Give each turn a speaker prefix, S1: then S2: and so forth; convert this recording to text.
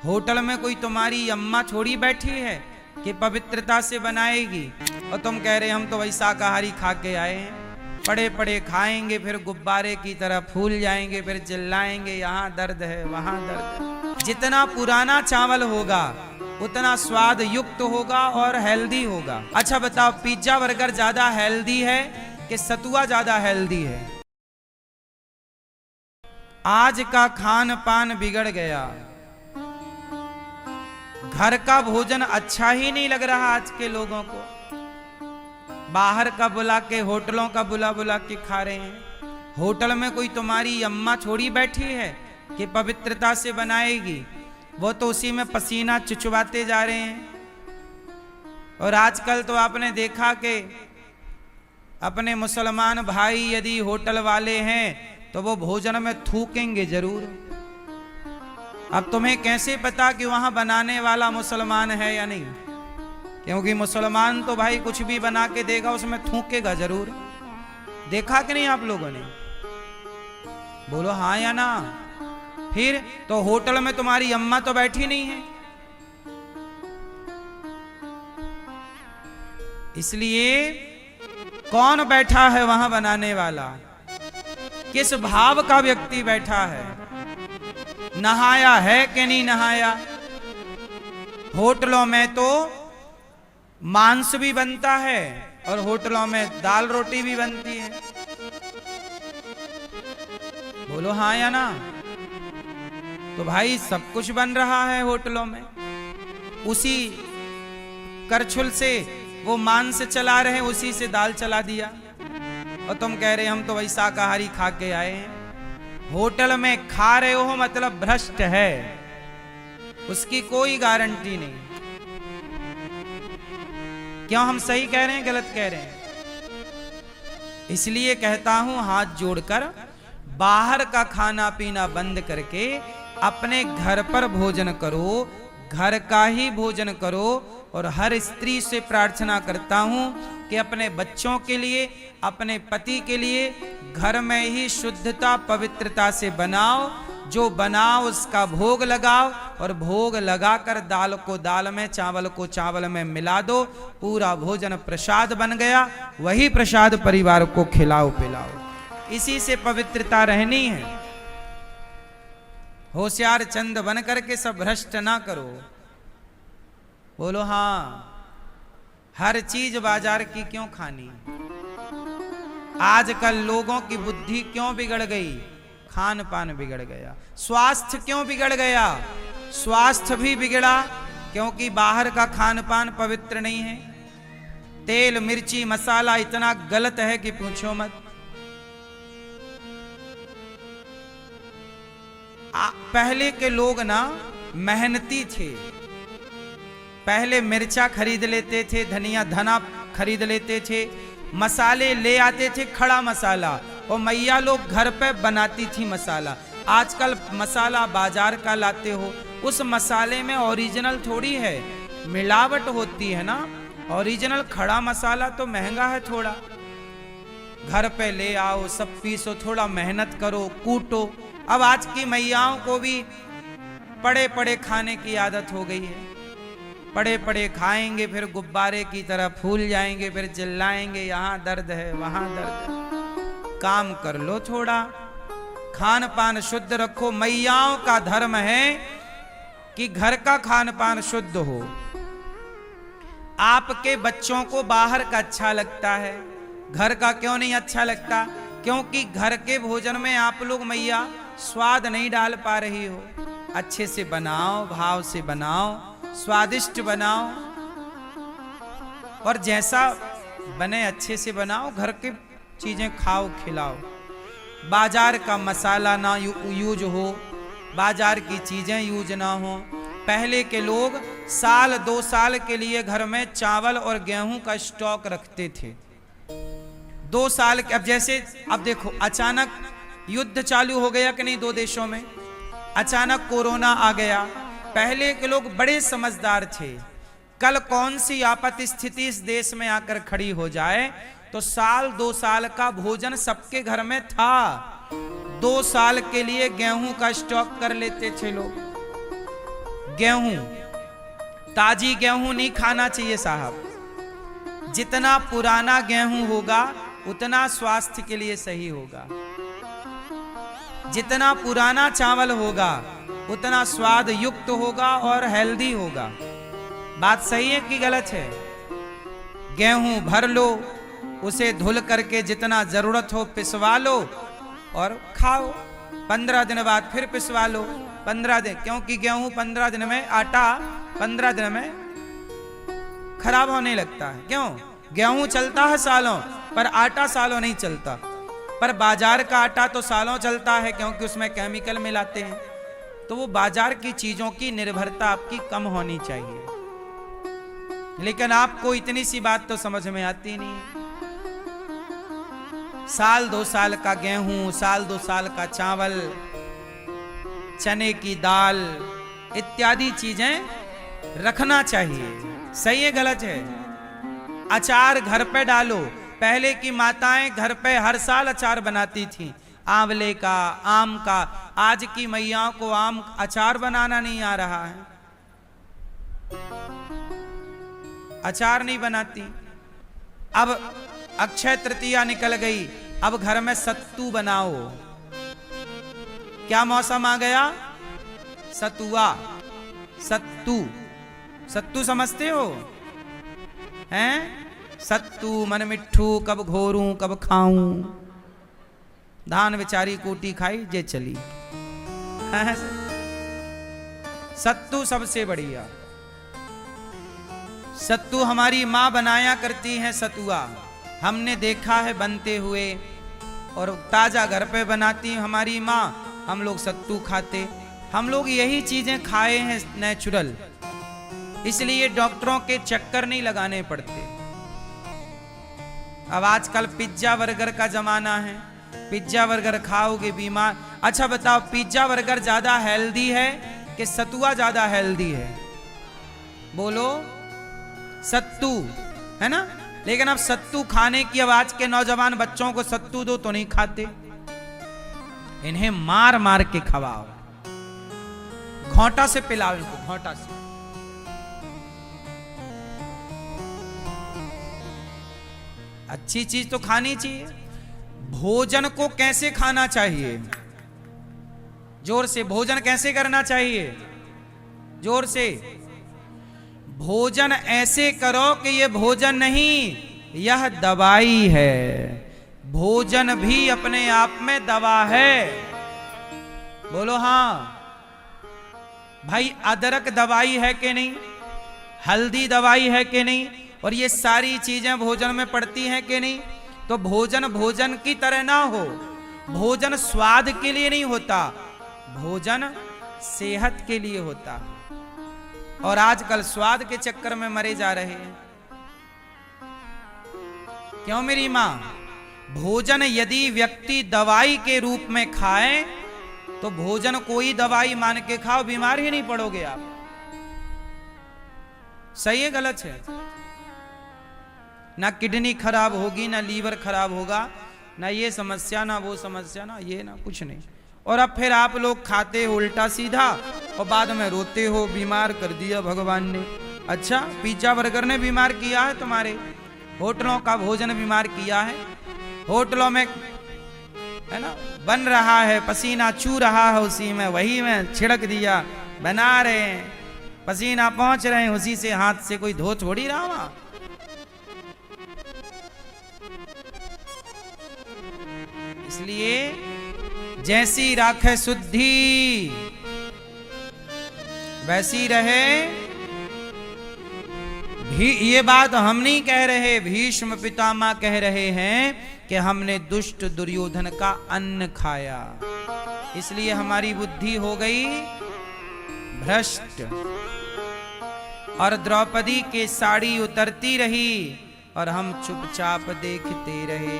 S1: Hotel में कोई तुम्हारी अम्मा छोड़ी बैठी है कि पवित्रता से बनाएगी, और तुम कह रहे हम तो वही शाकाहारी खा के आए हैं। पड़े पड़े खाएंगे, फिर गुब्बारे की तरह फूल जाएंगे, फिर चिल्लाएंगे यहाँ दर्द है वहां दर्द है। जितना पुराना चावल होगा उतना स्वाद युक्त होगा और हेल्दी होगा। अच्छा बताओ, पिज्जा बर्गर ज्यादा हेल्दी है कि सतुआ ज्यादा हेल्दी है? आज का खान पान बिगड़ गया, घर का भोजन अच्छा ही नहीं लग रहा आज के लोगों को। बाहर का बुला के, होटलों का बुला बुला के खा रहे हैं। होटल में कोई तुम्हारी अम्मा छोड़ी बैठी है कि पवित्रता से बनाएगी, वो तो उसी में पसीना चुचवाते जा रहे हैं। और आजकल तो आपने देखा कि अपने मुसलमान भाई यदि होटल वाले हैं तो वो भोजन में थूकेंगे जरूर। अब तुम्हें कैसे पता कि वहां बनाने वाला मुसलमान है या नहीं? क्योंकि मुसलमान तो भाई कुछ भी बना के देगा उसमें थूकेगा जरूर। देखा कि नहीं आप लोगों ने? बोलो हाँ या ना। फिर तो होटल में तुम्हारी अम्मा तो बैठी नहीं है। इसलिए कौन बैठा है वहां बनाने वाला? किस भाव का व्यक्ति बैठा है? नहाया है कि नहीं नहाया? होटलों में तो मांस भी बनता है और होटलों में दाल रोटी भी बनती है। बोलो हाँ या ना। तो भाई सब कुछ बन रहा है होटलों में। उसी करछुल से वो मांस चला रहे हैं, उसी से दाल चला दिया, और तुम कह रहे हम तो वही शाकाहारी खा के आए हैं। होटल में खा रहे हो मतलब भ्रष्ट है, उसकी कोई गारंटी नहीं। क्यों, हम सही कह रहे हैं गलत कह रहे हैं? इसलिए कहता हूं हाथ जोड़कर, बाहर का खाना पीना बंद करके अपने घर पर भोजन करो, घर का ही भोजन करो। और हर स्त्री से प्रार्थना करता हूं कि अपने बच्चों के लिए, अपने पति के लिए घर में ही शुद्धता पवित्रता से बनाओ। जो बनाओ उसका भोग लगाओ, और भोग लगाकर दाल को दाल में, चावल को चावल में मिला दो। पूरा भोजन प्रसाद बन गया, वही प्रसाद परिवार को खिलाओ पिलाओ। इसी से पवित्रता रहनी है। होशियार चंद बन करके सब भ्रष्ट ना करो। बोलो हाँ। हर चीज बाजार की क्यों खानी? आजकल लोगों की बुद्धि क्यों बिगड़ गई? खान पान बिगड़ गया। स्वास्थ्य क्यों बिगड़ गया? स्वास्थ्य भी बिगड़ा क्योंकि बाहर का खान पान पवित्र नहीं है। तेल मिर्ची मसाला इतना गलत है कि पूछो मत। पहले के लोग ना मेहनती थे। पहले मिर्चा खरीद लेते थे, धना खरीद लेते थे, मसाले ले आते थे, खड़ा मसाला, और मैया लोग घर पे बनाती थी मसाला। आजकल मसाला बाजार का लाते हो, उस मसाले में ओरिजिनल थोड़ी है, मिलावट होती है ना। ओरिजिनल खड़ा मसाला तो महंगा है थोड़ा। घर पे ले आओ, सब पीसो, थोड़ा मेहनत करो, कूटो। अब आज की मैयाओं को भी पड़े पड़े खाने की आदत हो गई है। पड़े पड़े खाएंगे, फिर गुब्बारे की तरह फूल जाएंगे, फिर चिल्लाएंगे यहाँ दर्द है वहां दर्द है। काम कर लो थोड़ा, खान पान शुद्ध रखो। मैयाओं का धर्म है कि घर का खान पान शुद्ध हो। आपके बच्चों को बाहर का अच्छा लगता है, घर का क्यों नहीं अच्छा लगता? क्योंकि घर के भोजन में आप लोग मैया स्वाद नहीं डाल पा रही हो। अच्छे से बनाओ, भाव से बनाओ, स्वादिष्ट बनाओ, और जैसा बने अच्छे से बनाओ। घर की चीजें खाओ खिलाओ। बाजार का मसाला ना यूज हो, बाजार की चीजें यूज ना हो। पहले के लोग साल 2 साल के लिए घर में चावल और गेहूं का स्टॉक रखते थे। 2 साल के। अब जैसे अब देखो, अचानक युद्ध चालू हो गया कि नहीं 2 देशों में, अचानक कोरोना आ गया। पहले के लोग बड़े समझदार थे। कल कौन सी आपात स्थिति इस देश में आकर खड़ी हो जाए तो साल 2 साल का भोजन सबके घर में था। 2 साल के लिए गेहूं का स्टॉक कर लेते थे लोग। गेहूं, ताजी गेहूं नहीं खाना चाहिए साहब। जितना पुराना गेहूं होगा उतना स्वास्थ्य के लिए सही होगा। जितना पुराना चावल होगा उतना स्वाद युक्त होगा और हेल्दी होगा। बात सही है कि गलत है? गेहूं भर लो, उसे धुल करके जितना जरूरत हो पिसवा लो और खाओ। 15 दिन बाद फिर पिसवा लो। 15 दिन, क्योंकि गेहूं 15 दिन में, आटा 15 दिन में खराब होने लगता है। क्यों? गेहूं चलता है सालों, पर आटा सालों नहीं चलता। पर बाजार का आटा तो सालों चलता है, क्योंकि उसमें केमिकल मिलाते हैं। तो वो बाजार की चीजों की निर्भरता आपकी कम होनी चाहिए। लेकिन आपको इतनी सी बात तो समझ में आती नहीं है। साल 2 साल का गेहूं, साल 2 साल का चावल, चने की दाल इत्यादि चीजें रखना चाहिए। सही है गलत है? अचार घर पे डालो। पहले की माताएं घर पे हर साल अचार बनाती थी, आंवले का, आम का। आज की मैयाओं को आम अचार बनाना नहीं आ रहा है, अचार नहीं बनाती। अब अक्षय तृतीया निकल गई, अब घर में सत्तू बनाओ। क्या मौसम आ गया? सतुआ, सत्तू। सत्तू समझते हो? हैं? सत्तू मन मिट्ठू, कब घोरूं कब खाऊं। धान बेचारी कोटी खाई जे चली। सत्तू सबसे बढ़िया। सत्तू हमारी माँ बनाया करती हैं सतुआ, हमने देखा है बनते हुए। और ताजा घर पे बनाती हमारी माँ, हम लोग सत्तू खाते। हम लोग यही चीजें खाए हैं नेचुरल, इसलिए डॉक्टरों के चक्कर नहीं लगाने पड़ते। अब आजकल पिज्जा बर्गर का जमाना है, पिज्जा बर्गर खाओगे बीमार। अच्छा बताओ, पिज्जा बर्गर ज्यादा हेल्दी है कि सतुआ ज्यादा हेल्दी है? बोलो। सत्तू है ना। लेकिन अब सत्तू खाने की, अब आज के नौजवान बच्चों को सत्तू दो तो नहीं खाते। इन्हें मार मार के खवाओ, घोंटा से पिलाओ इनको, घोंटा से। अच्छी चीज तो खानी चाहिए। भोजन को कैसे खाना चाहिए? जोर से। भोजन कैसे करना चाहिए? जोर से। भोजन ऐसे करो कि ये भोजन नहीं, यह दवाई है। भोजन भी अपने आप में दवा है। बोलो हाँ। भाई अदरक दवाई है कि नहीं? हल्दी दवाई है कि नहीं? और ये सारी चीजें भोजन में पड़ती हैं कि नहीं? तो भोजन भोजन की तरह ना हो। भोजन स्वाद के लिए नहीं होता, भोजन सेहत के लिए होता। और आजकल स्वाद के चक्कर में मरे जा रहे हैं। क्यों मेरी मां? भोजन यदि व्यक्ति दवाई के रूप में खाए तो भोजन कोई दवाई मान के खाओ, बीमार ही नहीं पड़ोगे आप। सही है गलत है? ना किडनी खराब होगी, ना लीवर खराब होगा, ना ये समस्या, ना वो समस्या, ना ये, ना कुछ नहीं। और अब फिर आप लोग खाते हो उल्टा सीधा और बाद में रोते हो, बीमार कर दिया भगवान ने। अच्छा, पिज्जा बर्गर ने बीमार किया है तुम्हारे? होटलों का भोजन बीमार किया है। होटलों में है ना, बन रहा है, पसीना चू रहा है, उसी में वही में छिड़क दिया, बना रहे हैं, पसीना पहुंच रहे हैं, उसी से हाथ से कोई धो थोड़ी रहा वहां। इसलिए जैसी राखे शुद्धि वैसी रहे। ये बात हम नहीं कह रहे, भीष्म पितामह कह रहे हैं कि हमने दुष्ट दुर्योधन का अन्न खाया, इसलिए हमारी बुद्धि हो गई भ्रष्ट। और द्रौपदी के साड़ी उतरती रही और हम चुपचाप देखते रहे।